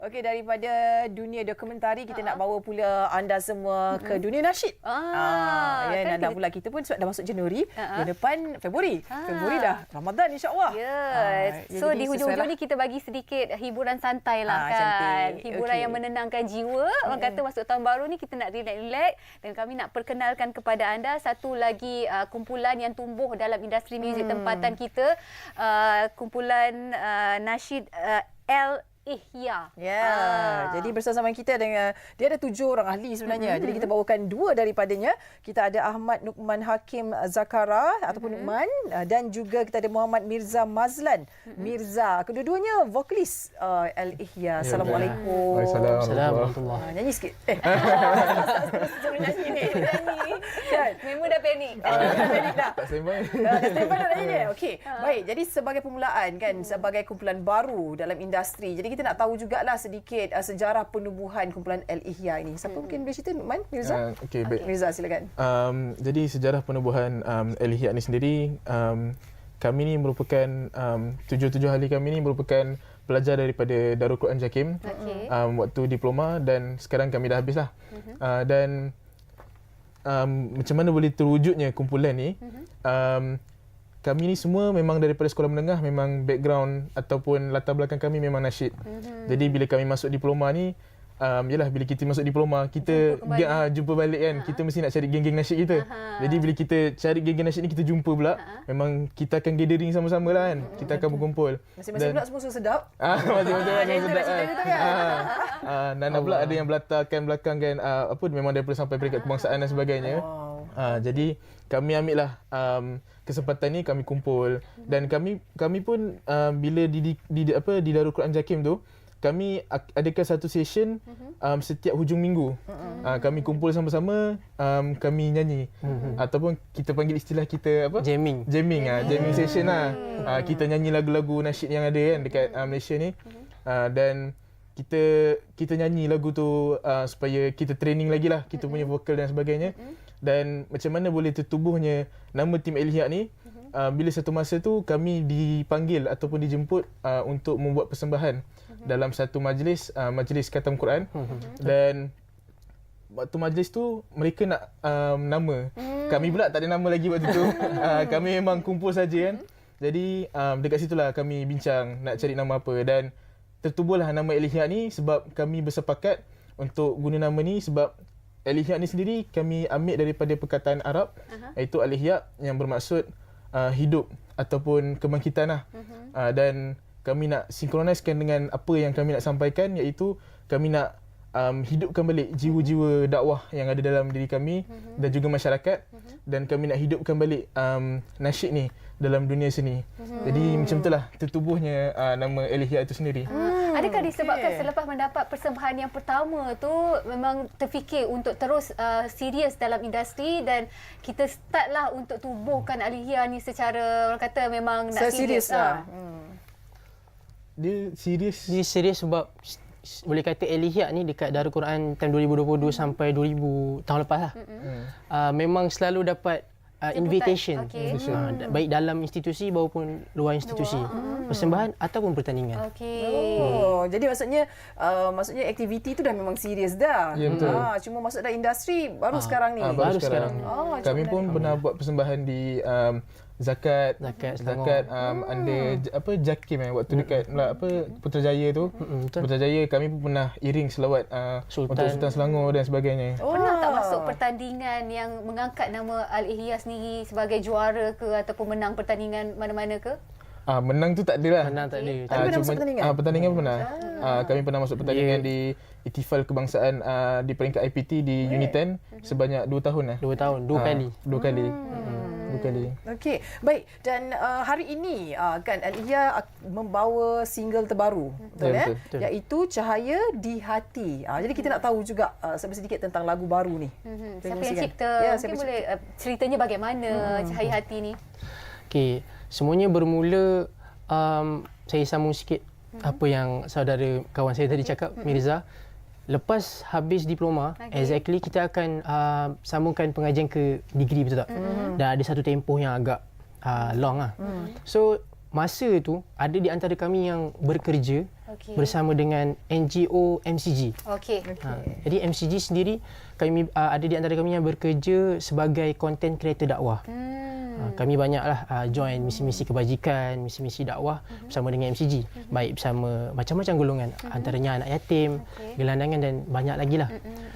Okey, daripada dunia dokumentari kita nak bawa pula anda semua ke dunia nasyid. Kan Nanda pula kita pun dah masuk Januari, bulan depan Februari. Februari dah Ramadan insya-Allah. Yes. So di hujung-hujung ni kita bagi sedikit hiburan santai lah kan. Cantik. Hiburan yang menenangkan jiwa. Orang kata masuk tahun baru ni kita nak relax-relax dan kami nak perkenalkan kepada anda satu lagi kumpulan yang tumbuh dalam industri muzik tempatan kita. Kumpulan nasyid Al-Ihya. Jadi bersama kita dengan dia ada 7 orang ahli sebenarnya. Jadi kita bawakan 2 daripadanya. Kita ada Ahmad Nukman Hakim Zakara ataupun Nukman dan juga kita ada Muhammad Mirza Mazlan. Mirza, kedua-duanya vokalis Al-Ihya. Assalamualaikum. Waalaikumsalam. Nyanyi sikit. Sebelum nyanyi ni. Memang dah panik. Tak sembang. Standby dah nyanyi dia. Okey. Baik, jadi sebagai permulaan kan, sebagai kumpulan baru dalam industri. Jadi kita nak tahu jugalah sedikit sejarah penubuhan kumpulan Al-Ihya ini. Siapa mungkin boleh cerita, Nukman? Mirza? Okey, baik. Mirza, silakan. Jadi sejarah penubuhan Al-Ihya ni sendiri, kami ni merupakan 7 ahli kami ni merupakan pelajar daripada Darul Quran Jakim waktu diploma dan sekarang kami dah habis lah. Dan macam mana boleh terwujudnya kumpulan ni? Kami ni semua memang daripada sekolah menengah, memang background ataupun latar belakang kami memang nasyid. Jadi bila kami masuk diploma ni, yalah bila kita masuk diploma, kita jumpa balik kan. Kita mesti nak cari geng-geng nasyid kita. Jadi bila kita cari geng-geng nasyid ni, kita jumpa pula. Memang kita akan gathering sama-sama lah kan. Kita akan berkumpul. Masing-masing pula semua suka sedap. Masing-masing sedap. Kan? Nana pula ada yang belakang kan, memang daripada sampai peringkat kebangsaan dan sebagainya. Jadi kami ambil lah kesempatan ni, kami kumpul dan kami pun bila di Darul Quran Jakim tu, kami adakan satu session setiap hujung minggu. Kami kumpul sama-sama, kami nyanyi ataupun kita panggil istilah kita apa? Jamming Session lah. Kita nyanyi lagu-lagu nasyid yang ada kan dekat Malaysia ni. Dan kita nyanyi lagu tu supaya kita training lagi lah kita punya vokal dan sebagainya. Dan macam mana boleh tertubuhnya nama tim Al-Ihya ni, bila satu masa tu kami dipanggil ataupun dijemput untuk membuat persembahan dalam satu majlis khatam Quran. Dan waktu majlis tu mereka nak nama. Kami pula tak ada nama lagi waktu tu. Kami memang kumpul saja kan. Jadi dekat situlah kami bincang nak cari nama apa dan tertubuhlah nama Al-Ihya ni sebab kami bersepakat untuk guna nama ni sebab Al-Ihya ni sendiri kami ambil daripada perkataan Arab iaitu Al-Ihya yang bermaksud hidup ataupun kebangkitan lah. Dan kami nak sinkronisekan dengan apa yang kami nak sampaikan iaitu kami nak hidupkan balik jiwa-jiwa dakwah yang ada dalam diri kami dan juga masyarakat dan kami nak hidupkan balik nasyid ni dalam dunia seni. Jadi macam itulah tertubuhnya nama Al-Ihya itu sendiri. Adakah disebabkan selepas mendapat persembahan yang pertama tu memang terfikir untuk terus serius dalam industri dan kita start lah untuk tubuhkan Al-Ihya ni secara orang kata memang nak serius lah. Dia serius sebab boleh kata Al-Ihya ni dekat Darul Quran tahun 2022 sampai 2000 tahun lepas lah. Memang selalu dapat invitation, baik dalam institusi maupun luar institusi, persembahan ataupun pertandingan. Jadi maksudnya aktiviti tu dah memang serius dah. Ya, betul. Cuma masuk dalam industri baru sekarang ni. Baru sekarang. Kami pun pernah buat persembahan di zakat under Jakim waktu dekat Putrajaya tu. Putrajaya kami pun pernah iring selawat untuk Sultan Selangor dan sebagainya. Pernah tak masuk pertandingan yang mengangkat nama Al-Ihya sendiri sebagai juara ke ataupun menang pertandingan mana-mana ke? Menang tu tak ada lah. Menang tak ada. Tapi pernah masuk pertandingan? Pertandingan pernah. Kami pernah masuk pertandingan di Ihtifal Kebangsaan di peringkat IPT di Unit 10 sebanyak 2 tahun lah. 2 tahun, 2 kali. 2 kali. 2 kali. Okey, baik. Dan hari ini kan Al-Ihya membawa single terbaru, betul ya? Betul. Iaitu Cahaya di Hati. Jadi kita nak tahu juga sedikit tentang lagu baru ni. Siapa yang cipta? Mungkin boleh ceritanya bagaimana Cahaya Hati ni? Okey, semuanya bermula saya sambung sikit apa yang saudara kawan saya tadi cakap, Mirza. Lepas habis diploma, exactly kita akan sambungkan pengajian ke degree, betul tak? Dan ada satu tempoh yang agak long lah. So masa tu ada di antara kami yang bekerja bersama dengan NGO MCG. Okey. Jadi MCG sendiri kami ada di antara kami yang bekerja sebagai content creator dakwah. Kami banyaklah join misi-misi kebajikan, misi-misi dakwah bersama dengan MCG. Baik bersama macam-macam golongan, antaranya anak yatim, gelandangan dan banyak lagi lah.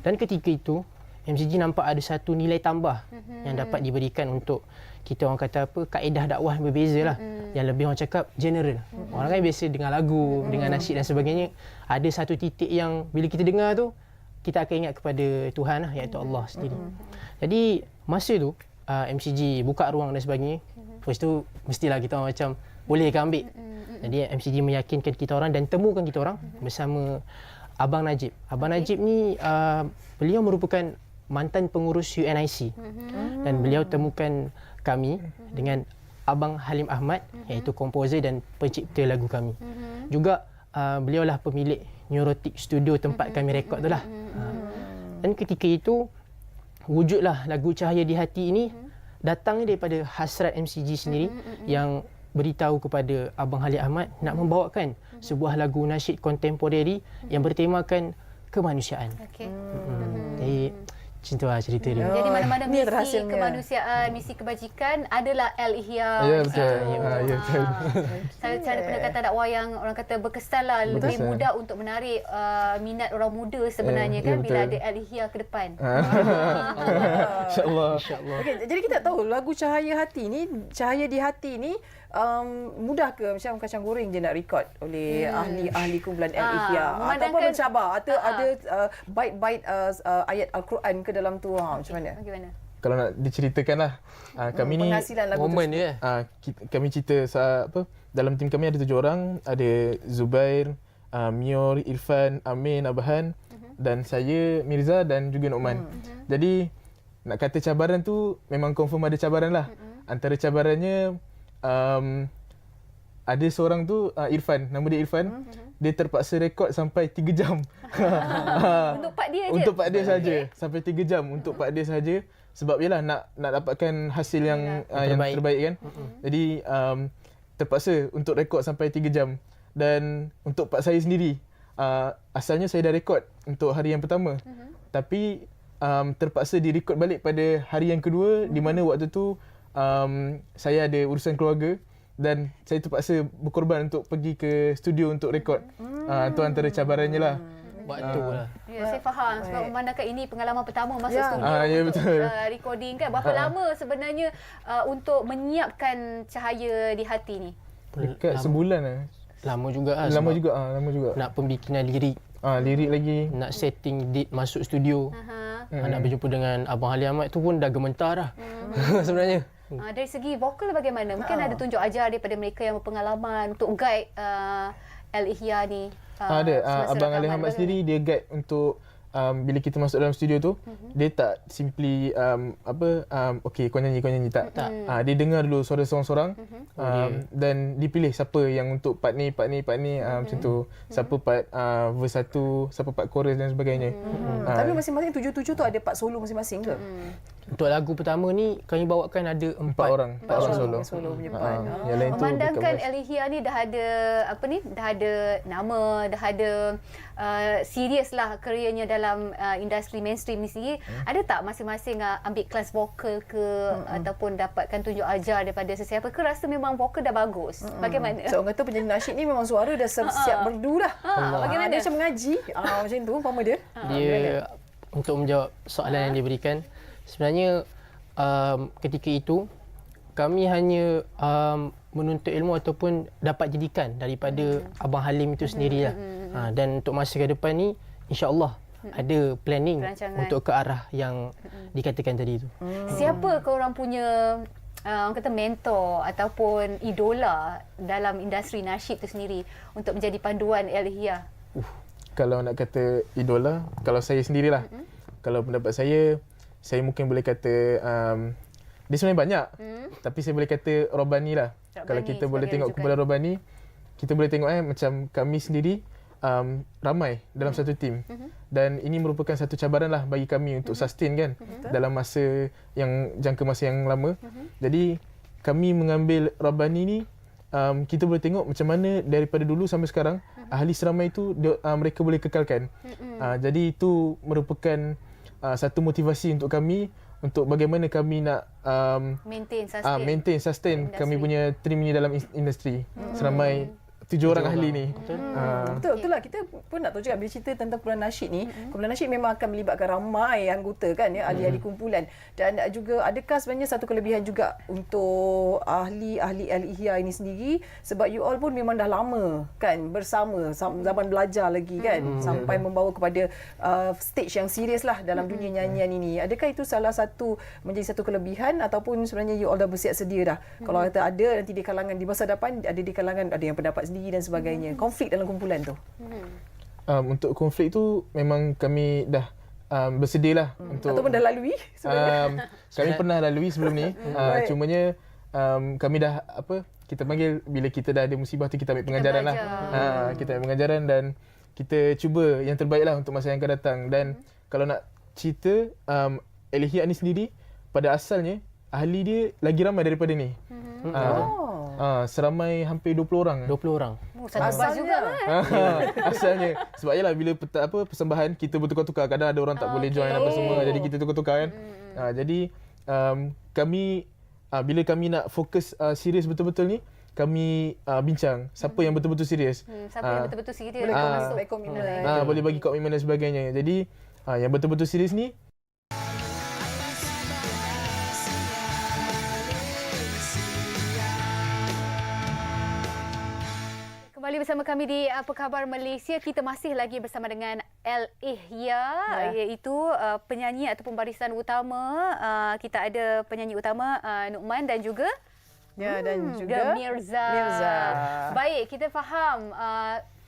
Dan ketika itu MCG nampak ada satu nilai tambah yang dapat diberikan untuk kita, orang kata apa, kaedah dakwah yang berbeza lah. Yang lebih orang cakap general. Orang kan biasa dengar lagu, dengar nasyid dan sebagainya. Ada satu titik yang bila kita dengar tu, kita akan ingat kepada Tuhan lah, iaitu Allah sendiri. Jadi masa tu MCG buka ruang dan sebagainya. Lepas tu mestilah kita orang macam boleh ke ambil. Jadi MCG meyakinkan kita orang dan temukan kita orang bersama Abang Najib. Abang Najib ni beliau merupakan mantan pengurus UNIC dan beliau temukan kami dengan Abang Halim Ahmad, iaitu komposer dan pencipta lagu kami. Juga beliaulah pemilik Neurotic Studio tempat kami rekod tu lah. Dan ketika itu wujudlah lagu Cahaya di Hati ini datangnya daripada hasrat MCG sendiri yang beritahu kepada Abang Halim Ahmad nak membawakan sebuah lagu nasyid kontemporeri yang bertemakan kemanusiaan. Jadi macam tu lah cerita dia. Jadi mana-mana Ini misi rahsianya. kemanusiaan, misi kebajikan adalah Al-Ihya. Ya, di betul. situ. Ya, betul. Cara pendekatan dakwah yang orang kata berkesan lah, lebih mudah untuk menarik minat orang muda sebenarnya kan, bila ada Al-Ihya ke depan. InsyaAllah. Okey, jadi kita tahu lagu Cahaya di Hati ni mudah ke macam kacang goreng je nak rekod oleh ahli-ahli kumpulan Al-Ihya, ataupun mencabar atau ada bait-bait ayat Al-Quran ke dalam tu, macam mana? Bagaimana? Kalau nak diceritakan lah, kami ni penghasilan lagu Momen tu. dia. kami cerita dalam tim kami ada 7 orang, ada Zubair, Mior, Irfan, Amin, Abahan dan saya Mirza dan juga Nokman. Jadi nak kata cabaran tu memang confirm ada cabaran lah. Antara cabarannya ada seorang tu Irfan, nama dia Irfan. Dia terpaksa rekod sampai 3 jam. Untuk part dia je? Untuk part dia saja. Sampai 3 jam untuk part dia saja. Sebab yalah nak dapatkan hasil yang terbaik kan. Jadi terpaksa untuk rekod sampai 3 jam. Dan untuk part saya sendiri, asalnya saya dah rekod untuk hari yang pertama. Tapi terpaksa direkod balik pada hari yang kedua, di mana waktu tu saya ada urusan keluarga dan saya terpaksa berkorban untuk pergi ke studio untuk rekod. Itu antara cabarannya lah. Waktu lah. Ya, saya faham sebab memandangkan ini pengalaman pertama masuk studio ya, untuk betul. recording kan. Berapa lama sebenarnya untuk menyiapkan Cahaya di Hati ni? Dekat sebulan lah. Lama juga lah. Lama sebab juga. nak pembikinan lirik, Lirik lagi. nak setting date masuk studio. Nak berjumpa dengan Abang Halim Ahmad tu pun dah gementar lah sebenarnya. Dari segi vokal bagaimana? Mungkin ada tunjuk ajar daripada mereka yang berpengalaman untuk guide Al-Ihya ni. Ada. Abang Halim Ahmad sendiri dia guide untuk bila kita masuk dalam studio tu, dia tak simply okey kau nyanyi tak. Dia dengar dulu suara seorang-seorang dan dipilih siapa yang untuk part ni macam tu. Siapa part verse 1, siapa part chorus dan sebagainya. Tapi masing-masing 7 tu ada part solo masing-masing ke? Untuk lagu pertama ni kami bawakan ada 4 orang solo. Solo punya part. Yang lain tu Memandangkan dekat Al-Ihya ni dah ada nama, dah ada serius lah kerjanya dalam industri mainstream ni sendiri. Ada tak masing-masing ambil kelas vokal ke ataupun dapatkan tunjuk ajar daripada sesiapa ke, rasa memang vokal dah bagus? Bagaimana? So orang kata penyanyi nasyid ni memang suara dah siap merdu dah. Bagaimana? Dia macam mengaji. Macam tu umpama dia. Dia untuk menjawab soalan yang diberikan, sebenarnya ketika itu kami hanya menuntut ilmu ataupun dapat didikan daripada Abang Halim itu sendirilah. Dan untuk masa ke depan ni insya-Allah ada planning Perancangan untuk ke arah yang dikatakan tadi tu. Siapa korang punya orang kata mentor ataupun idola dalam industri nasyid tu sendiri untuk menjadi panduan Al-Ihya? Kalau nak kata idola, kalau saya sendirilah. Kalau pendapat saya mungkin boleh kata dia sebenarnya banyak. Tapi saya boleh kata Robani lah. Kalau kita boleh tengok kumpulan Robani, kita boleh tengok macam kami sendiri ramai dalam satu tim. Dan ini merupakan satu cabaran lah bagi kami untuk sustain kan dalam jangka masa yang lama. Jadi kami mengambil Robani ni, kita boleh tengok macam mana daripada dulu sampai sekarang ahli seramai itu mereka boleh kekalkan. Jadi itu merupakan satu motivasi untuk kami untuk bagaimana kami nak maintain sustain kami punya team ni dalam industri. Seramai 7 orang ahli ni. Betul lah. Kita pun nak tahu juga bila cerita tentang kumpulan nasyid ni, kumpulan nasyid memang akan melibatkan ramai anggota kan ya, ahli-ahli kumpulan. Dan juga adakah sebenarnya satu kelebihan juga untuk ahli-ahli Al-Ihya ini sendiri, sebab you all pun memang dah lama kan bersama zaman belajar lagi kan, sampai membawa kepada stage yang serius lah dalam dunia nyanyian ini. Adakah itu salah satu menjadi satu kelebihan ataupun sebenarnya you all dah bersiap sedia dah? Kalau kata ada nanti di kalangan di masa depan, ada di kalangan ada yang pendapat sendiri dan sebagainya. Konflik dalam kumpulan tu. Untuk konflik tu memang kami dah bersedia lah untuk ataupun dah lalui sebenarnya. Kami pernah lalui sebelum ni. Cumanya kami dah kita panggil bila kita dah ada musibah tu kita ambil pengajaran lah. Kita ambil pengajaran dan kita cuba yang terbaik lah untuk masa yang akan datang. Dan kalau nak cerita Al-Ihya ni sendiri pada asalnya ahli dia lagi ramai daripada ni. Seramai hampir 20 orang. 20 orang. Satu bas juga kan? Asalnya. Sebab yalah bila persembahan kita bertukar-tukar. Kadang ada orang tak boleh join apa semua. Jadi kita tukar-tukar kan. Jadi kami bila kami nak fokus serius betul-betul ni, kami bincang siapa yang betul-betul serius. Siapa yang betul-betul serius. Boleh masuk komitmen. Boleh bagi komitmen dan sebagainya. Jadi yang betul-betul serius ni kembali bersama kami di Apa Khabar Malaysia. Kita masih lagi bersama dengan Al-Ihya, iaitu penyanyi ataupun barisan utama. Kita ada penyanyi utama Nuqman dan juga dan juga Mirza. Baik, kita faham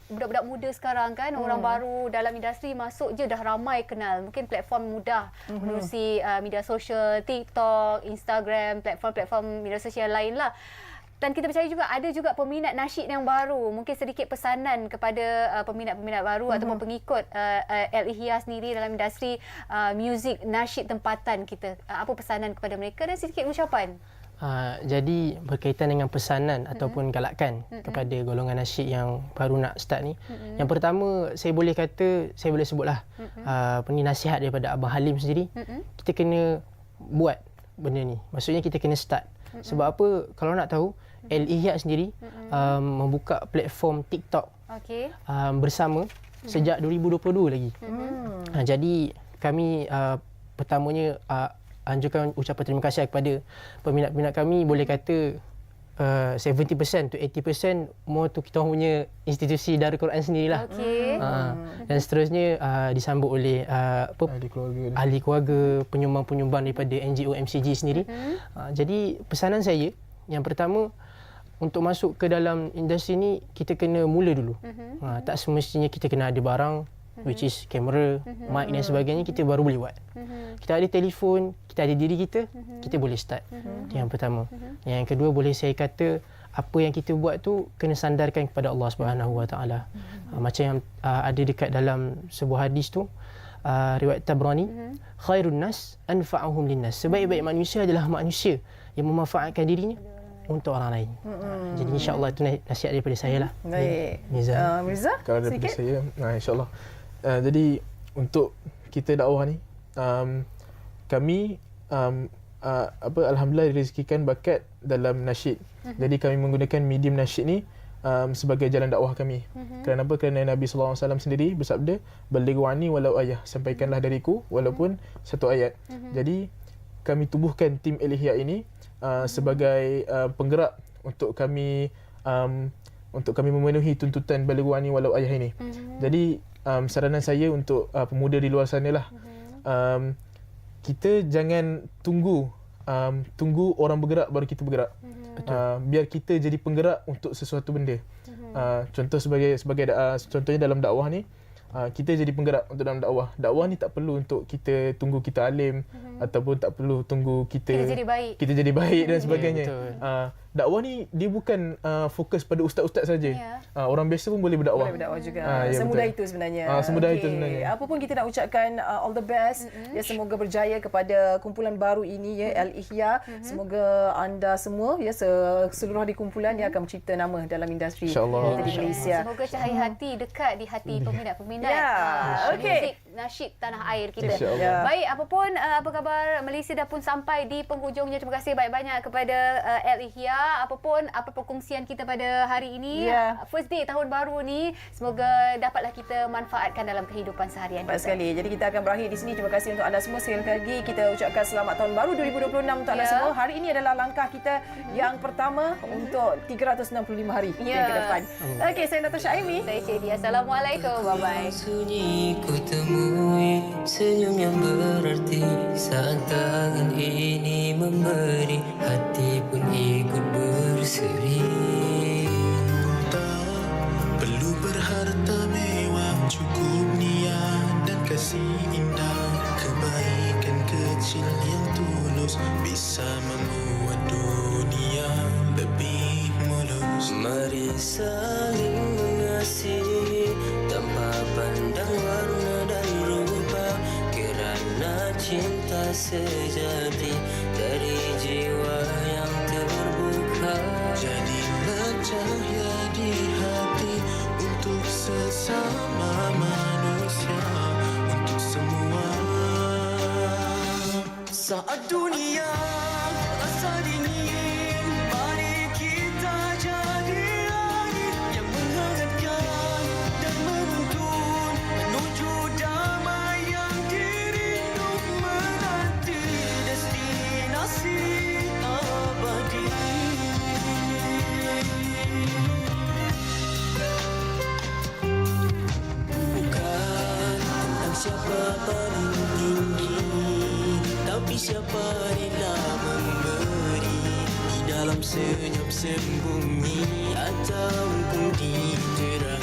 budak-budak muda sekarang kan, orang baru dalam industri masuk je dah ramai kenal. Mungkin platform mudah menerusi media sosial, TikTok, Instagram, platform media sosial lain lah. Dan kita percaya juga ada juga peminat nasyid yang baru. Mungkin sedikit pesanan kepada peminat-peminat baru ataupun pengikut Al-Ihya sendiri dalam industri muzik nasyid tempatan kita. Apa pesanan kepada mereka dan sedikit ucapan? Jadi berkaitan dengan pesanan ataupun galakan kepada golongan nasyid yang baru nak start ni. Yang pertama, saya boleh sebutlah nasihat daripada Abang Halim sendiri. Kita kena buat benda ni. Maksudnya kita kena start. Sebab apa? Kalau nak tahu, Al-Ihya sendiri membuka platform TikTok bersama sejak 2022 lagi. Jadi kami pertamanya anjurkan ucapan terima kasih kepada peminat-peminat kami. Boleh kata 70% to 80% more tu kita punya institusi Darul Quran sendirilah. Dan seterusnya disambut oleh ahli keluarga, penyumbang-penyumbang daripada NGO MCG sendiri. Jadi pesanan saya yang pertama, untuk masuk ke dalam industri ni kita kena mula dulu. Tak semestinya kita kena ada barang, which is kamera, mic dan sebagainya, kita baru boleh buat. Kita ada telefon, kita ada diri kita, kita boleh start. Yang pertama. Yang kedua, boleh saya kata apa yang kita buat tu kena sandarkan kepada Allah Subhanahu Wa Taala. Macam yang ada dekat dalam sebuah hadis tu, riwayat Tabrani, khairun nas anfa'uhum linnas. Sebaik-baik manusia adalah manusia yang memanfaatkan dirinya untuk orang lain. Jadi insya-Allah itu nasihat daripada saya lah. Baik. Mirza? Kalau daripada saya, insya-Allah. Jadi untuk kita dakwah ni, kami alhamdulillah direzekikan bakat dalam nasyid. Jadi kami menggunakan medium nasyid ni sebagai jalan dakwah kami. Kerana apa? Kerana Nabi sallallahu alaihi wasallam sendiri bersabda, "Balighu anni walau ayah." Sampaikanlah dariku walaupun satu ayat. Jadi kami tubuhkan tim Al-Ihya ini sebagai penggerak untuk kami memenuhi tuntutan balighu anni walau ayah ini. Jadi saranan saya untuk pemuda di luar sana lah, kita jangan tunggu orang bergerak baru kita bergerak. Biar kita jadi penggerak untuk sesuatu benda. Contohnya dalam dakwah ni, kita jadi penggerak untuk dalam dakwah. Dakwah ni tak perlu untuk kita tunggu kita alim ataupun tak perlu tunggu kita jadi baik dan sebagainya. Dakwah ni dia bukan fokus pada ustaz-ustaz saja. Orang biasa pun boleh berdakwah. Boleh berdakwah juga. Ya, Semudah betul. itu sebenarnya. Semudah itu sebenarnya. Apa pun kita nak ucapkan all the best. Ya, semoga berjaya kepada kumpulan baru ini ya, Al-Ihya. Semoga anda semua ya seluruh ahli kumpulan yang akan mencipta nama dalam industri InsyaAllah. kita di Malaysia. Semoga cahaya hati dekat di hati peminat-peminat okey. muzik nasyid tanah air kita. InsyaAllah. Baik, apa khabar Malaysia dah pun sampai di penghujungnya. Terima kasih banyak-banyak kepada Al-Ihya. Apa perkongsian kita pada hari ini. First day tahun baru ni, semoga dapatlah kita manfaatkan dalam kehidupan seharian. Baik sekali. Jadi kita akan berakhir di sini. Terima kasih untuk anda semua. Sekali lagi kita ucapkan selamat tahun baru 2026 untuk anda semua. Hari ini adalah langkah kita yang pertama untuk 365 hari yang ke depan. Okey, saya Natasha Aimi. Saya Cedi. Assalamualaikum. Bye-bye. Sunyi ku temui senyum yang berarti saat tangan ini memberi, hati pun ikut berseri. Tak perlu berharta mewah, cukup niat dan kasih indah. Kebaikan kecil yang tulus bisa membuat dunia lebih mulus. Mari saling mengasihi tanpa pandang warna dan rupa, kerana cinta sejati dari jiwa yang terbuka. Jadilah cahaya di hati untuk sesama manusia, untuk semua. Saat dunia rasa dingin, mari kita jadi angin yang menghangatkan dan menuntun menuju damai yang dirindu, menanti destinasi abadi. Bukan tentang siapa paling tinggi, tapi siapa rela memberi di dalam senyum sembunyi ataupun di terang.